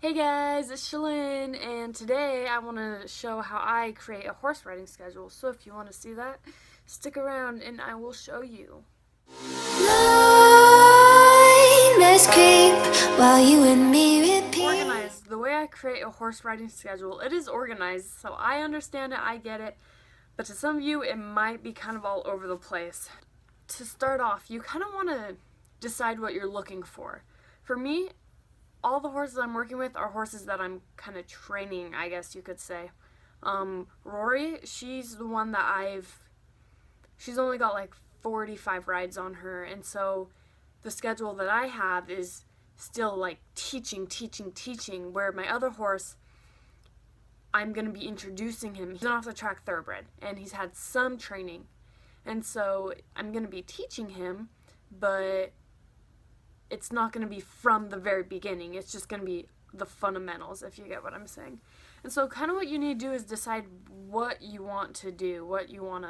Hey guys, it's Shalyn, and today I want to show how I create a horse riding schedule. So if you want to see that, stick around and I will show you. Let's creep while you and me repeat. Organized. The way I create a horse riding schedule, it is organized, so I understand it, I get it, but to some of you it might be kind of all over the place. To start off, you kind of want to decide what you're looking for. For me, all the horses I'm working with are horses that I'm kind of training, I guess you could say. Rory, she's the one that she's only got like 45 rides on her, and so the schedule that I have is still like teaching, where my other horse, I'm going to be introducing him. He's an off the track thoroughbred, and he's had some training, and so I'm going to be teaching him, but it's not going to be from the very beginning. It's just going to be the fundamentals, if you get what I'm saying. And so kind of what you need to do is decide what you want to do, what you want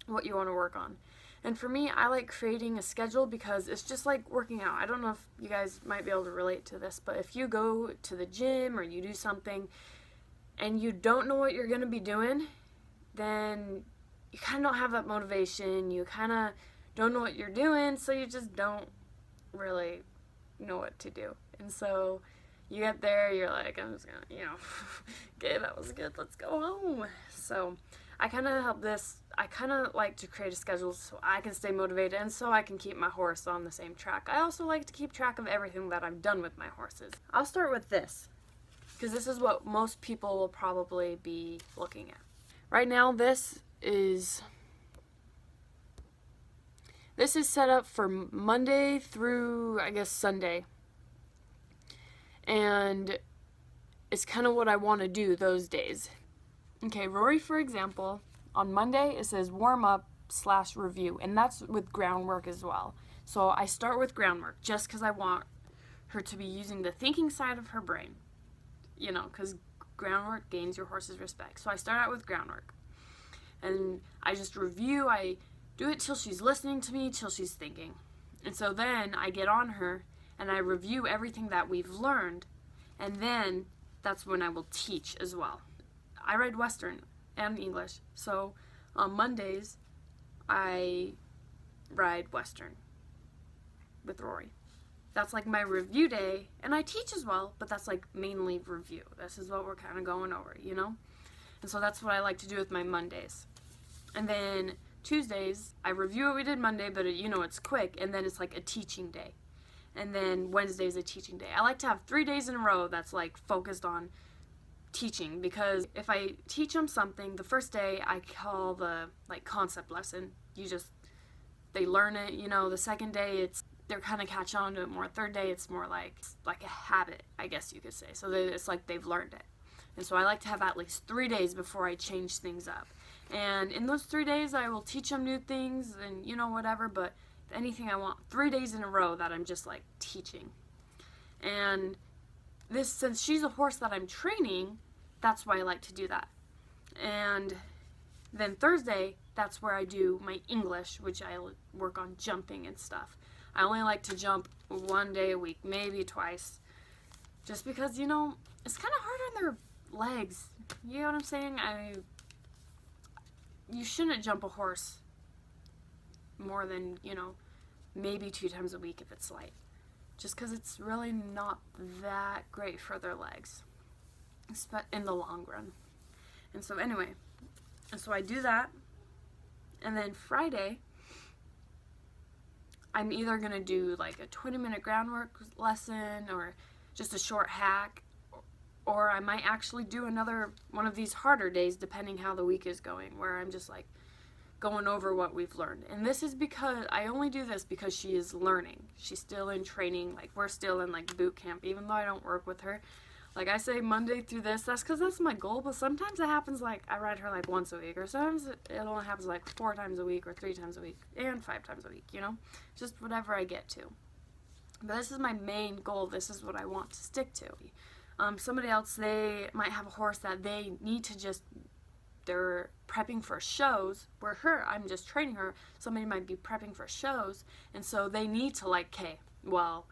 to work on. And for me, I like creating a schedule because it's just like working out. I don't know if you guys might be able to relate to this, but if you go to the gym or you do something and you don't know what you're going to be doing, then you kind of don't have that motivation. You kind of don't know what you're doing, so you just don't really know what to do. And so you get there, you're like, I'm just gonna, okay, that was good, let's go home. So I kind of like to create a schedule so I can stay motivated and so I can keep my horse on the same track. I also like to keep track of everything that I've done with my horses. I'll start with this, because this is what most people will probably be looking at. Right now, this is set up for Monday through, I guess, Sunday. And it's kind of what I want to do those days. Okay, Rory, for example, on Monday it says warm up / review, and that's with groundwork as well. So I start with groundwork just because I want her to be using the thinking side of her brain, because groundwork gains your horse's respect. So I start out with groundwork. And I just review, I do it till she's listening to me, till she's thinking. And so then I get on her and I review everything that we've learned, and then that's when I will teach as well. I ride Western and English, so on Mondays I ride Western with Rory. That's like my review day, and I teach as well, but that's like mainly review. This is what we're kind of going over, And so that's what I like to do with my Mondays. And then Tuesdays, I review what we did Monday, but it's quick, and then it's like a teaching day. And then Wednesday is a teaching day. I like to have 3 days in a row that's like focused on teaching, because if I teach them something, the first day I call the like concept lesson. They learn it, the second day they're kind of catch on to it more. Third day it's more like a habit, I guess you could say. So it's like they've learned it. And so I like to have at least 3 days before I change things up. And in those 3 days, I will teach them new things and, whatever, but anything I want, 3 days in a row that I'm just, like, teaching. And since she's a horse that I'm training, that's why I like to do that. And then Thursday, that's where I do my English, which I work on jumping and stuff. I only like to jump 1 day a week, maybe twice, just because, it's kind of hard on their legs. You know what I'm saying? You shouldn't jump a horse more than, maybe 2 times a week if it's light. Just because it's really not that great for their legs in the long run. And so anyway, I do that. And then Friday, I'm either going to do like a 20-minute groundwork lesson or just a short hack, or I might actually do another one of these harder days, depending how the week is going, where I'm just like going over what we've learned. And this is because I only do this because she is learning. She's still in training. Like, we're still in like boot camp, even though I don't work with her. Like I say, Monday through this, that's because that's my goal. But sometimes it happens like I ride her like once a week, or sometimes it only happens like 4 times a week or 3 times a week and 5 times a week, just whatever I get to. But this is my main goal. This is what I want to stick to. Somebody else, they might have a horse that they need to they're prepping for shows, where I'm just training her. Somebody might be prepping for shows, and so they need to okay, well,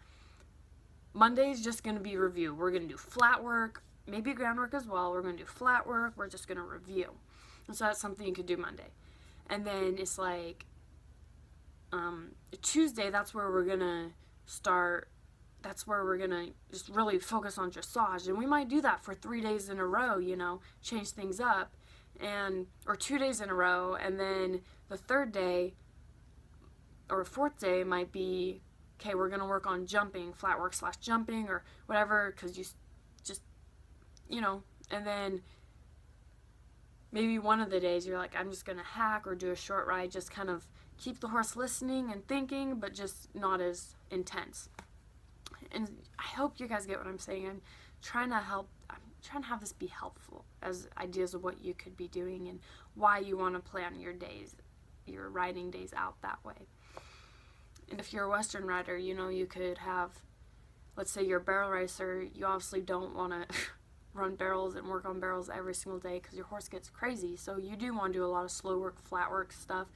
Monday is just going to be review. We're going to do flat work, maybe groundwork as well. We're going to do flat work. We're just going to review. And so that's something you could do Monday. And then it's like Tuesday, that's where we're going to start. That's where we're going to just really focus on dressage. And we might do that for 3 days in a row, change things up. Or 2 days in a row. And then the third day or fourth day might be, okay, we're going to work on jumping, flat work / jumping or whatever, because you just, and then maybe one of the days you're like, I'm just going to hack or do a short ride, just kind of keep the horse listening and thinking, but just not as intense. And I hope you guys get what I'm saying. I'm trying to have this be helpful as ideas of what you could be doing and why you want to plan your days, your riding days out that way. And if you're a Western rider, you could have, let's say you're a barrel racer, you obviously don't want to run barrels and work on barrels every single day because your horse gets crazy. So you do want to do a lot of slow work, flat work stuff,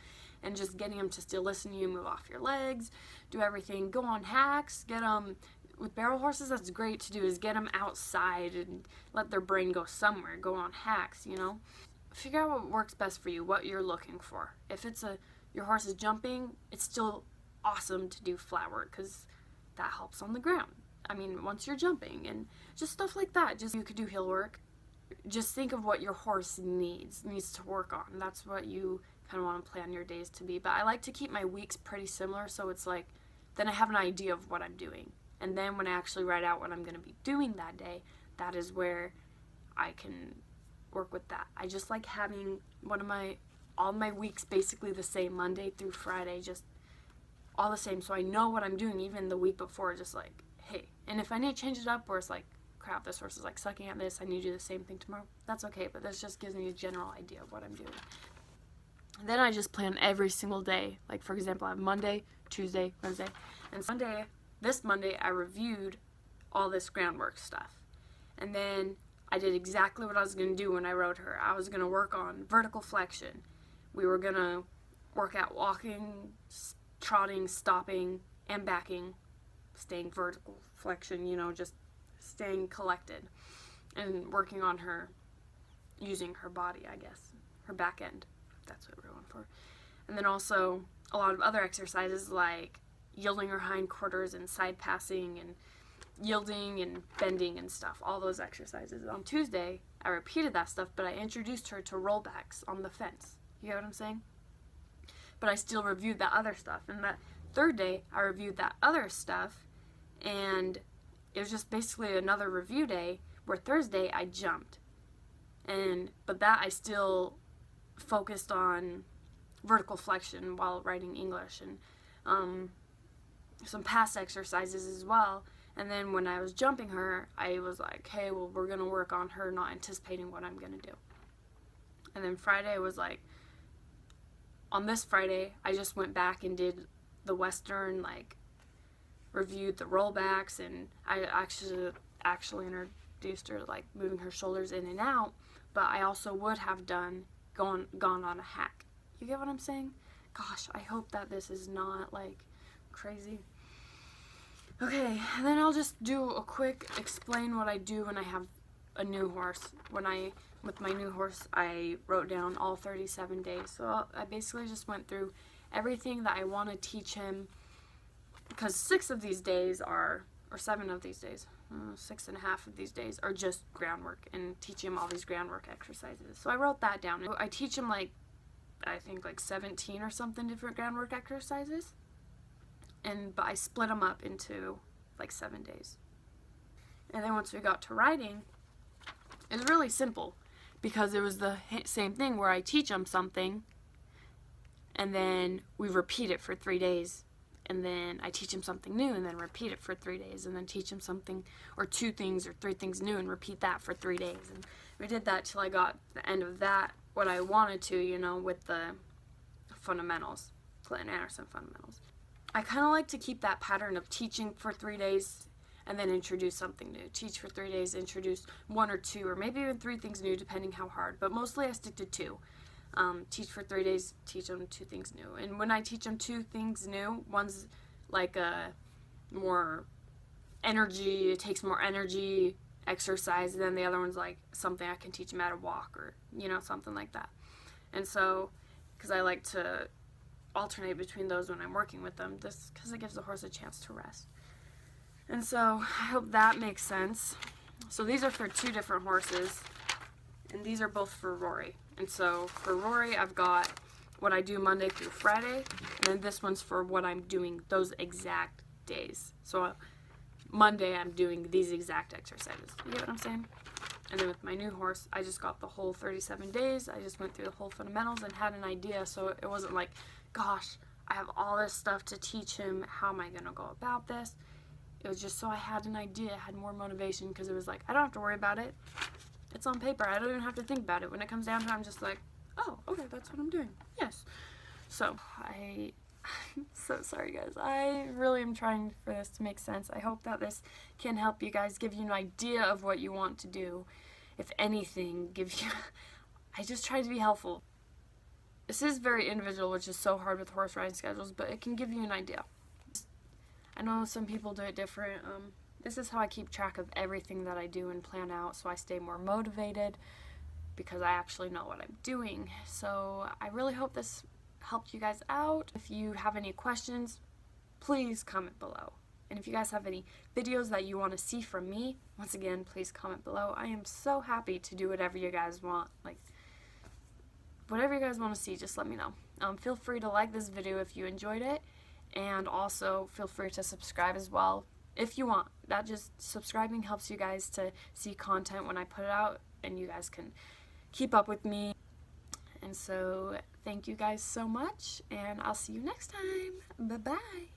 and just getting them to still listen to you, move off your legs, do everything, go on hacks, get them. With barrel horses, that's great to do, is get them outside and let their brain go somewhere, go on hacks, Figure out what works best for you, what you're looking for. If your horse is jumping, it's still awesome to do flat work because that helps on the ground. I mean, once you're jumping and just stuff like that. Just you could do hill work. Just think of what your horse needs to work on. That's what you kind of want to plan your days to be. But I like to keep my weeks pretty similar, so it's like then I have an idea of what I'm doing. And then when I actually write out what I'm going to be doing that day, that is where I can work with that. I just like having all my weeks basically the same, Monday through Friday, just all the same, so I know what I'm doing even the week before, just like, hey. And if I need to change it up, where it's like, crap, this horse is like sucking at this, I need to do the same thing tomorrow, that's okay, but this just gives me a general idea of what I'm doing. And then I just plan every single day. Like, for example, I have Monday, Tuesday, Wednesday, and this Monday, I reviewed all this groundwork stuff. And then I did exactly what I was going to do when I rode her. I was going to work on vertical flexion. We were going to work at walking, trotting, stopping, and backing, staying vertical flexion, just staying collected and working on her, using her body, I guess, her back end. That's what we're going for. And then also a lot of other exercises like yielding her hindquarters and side passing and yielding and bending and stuff, all those exercises. On Tuesday, I repeated that stuff, but I introduced her to rollbacks on the fence. You get what I'm saying? But I still reviewed that other stuff. And that third day, I reviewed that other stuff, and it was just basically another review day, where Thursday I jumped. But that I still focused on vertical flexion while writing English and some past exercises as well. And then when I was jumping her, I was like, hey, well, we're going to work on her not anticipating what I'm going to do. And then Friday was like, on this Friday, I just went back and did the Western, reviewed the rollbacks, and I actually introduced her, moving her shoulders in and out, but I also would have gone on a hack. You get what I'm saying? Gosh, I hope that this is not, crazy. Okay, and then I'll just do a quick explain what I do when I have a new horse. With my new horse, I wrote down all 37 days. So I basically just went through everything that I want to teach him, because 6 of these days or 7 of these days, 6.5 of these days are just groundwork and teaching him all these groundwork exercises. So I wrote that down. I teach him I think 17 or something different groundwork exercises. But I split them up into 7 days. And then once we got to riding, it was really simple, because it was the same thing where I teach them something, and then we repeat it for 3 days, and then I teach them something new, and then repeat it for 3 days, and then teach them something, or 2 things or 3 things new, and repeat that for 3 days. And we did that till I got the end of that, what I wanted to, with the fundamentals, Clinton Anderson fundamentals. I kind of like to keep that pattern of teaching for 3 days and then introduce something new. Teach for 3 days, introduce 1 or 2, or maybe even 3 things new, depending how hard. But mostly I stick to 2. Teach for 3 days, teach them 2 things new. And when I teach them 2 things new, one's a more energy, it takes more energy exercise, and then the other one's like something I can teach him how to walk, or something like that. And so, because I like to alternate between those when I'm working with them, this because it gives the horse a chance to rest. And so I hope that makes sense. So these are for 2 different horses, and these are both for Rory. And so for Rory, I've got what I do Monday through Friday, and then this one's for what I'm doing those exact days. So Monday I'm doing these exact exercises. You get what I'm saying? And then with my new horse, I just got the whole 37 days. I just went through the whole fundamentals and had an idea, so it wasn't like, gosh, I have all this stuff to teach him. How am I going to go about this? It was just so I had an idea, had more motivation, because it was like, I don't have to worry about it. It's on paper. I don't even have to think about it. When it comes down to it, I'm just like, oh, okay, that's what I'm doing. Yes. So I'm so sorry, guys. I really am trying for this to make sense. I hope that this can help you guys, give you an idea of what you want to do. If anything, I just try to be helpful. This is very individual, which is so hard with horse riding schedules, but it can give you an idea. I know some people do it different. This is how I keep track of everything that I do and plan out, so I stay more motivated because I actually know what I'm doing. So I really hope this helped you guys out. If you have any questions, please comment below. And if you guys have any videos that you want to see from me, once again, please comment below. I am so happy to do whatever you guys want. Like, whatever you guys want to see, just let me know. Feel free to like this video if you enjoyed it. And also feel free to subscribe as well if you want. That just subscribing helps you guys to see content when I put it out, and you guys can keep up with me. And so thank you guys so much, and I'll see you next time. Bye bye.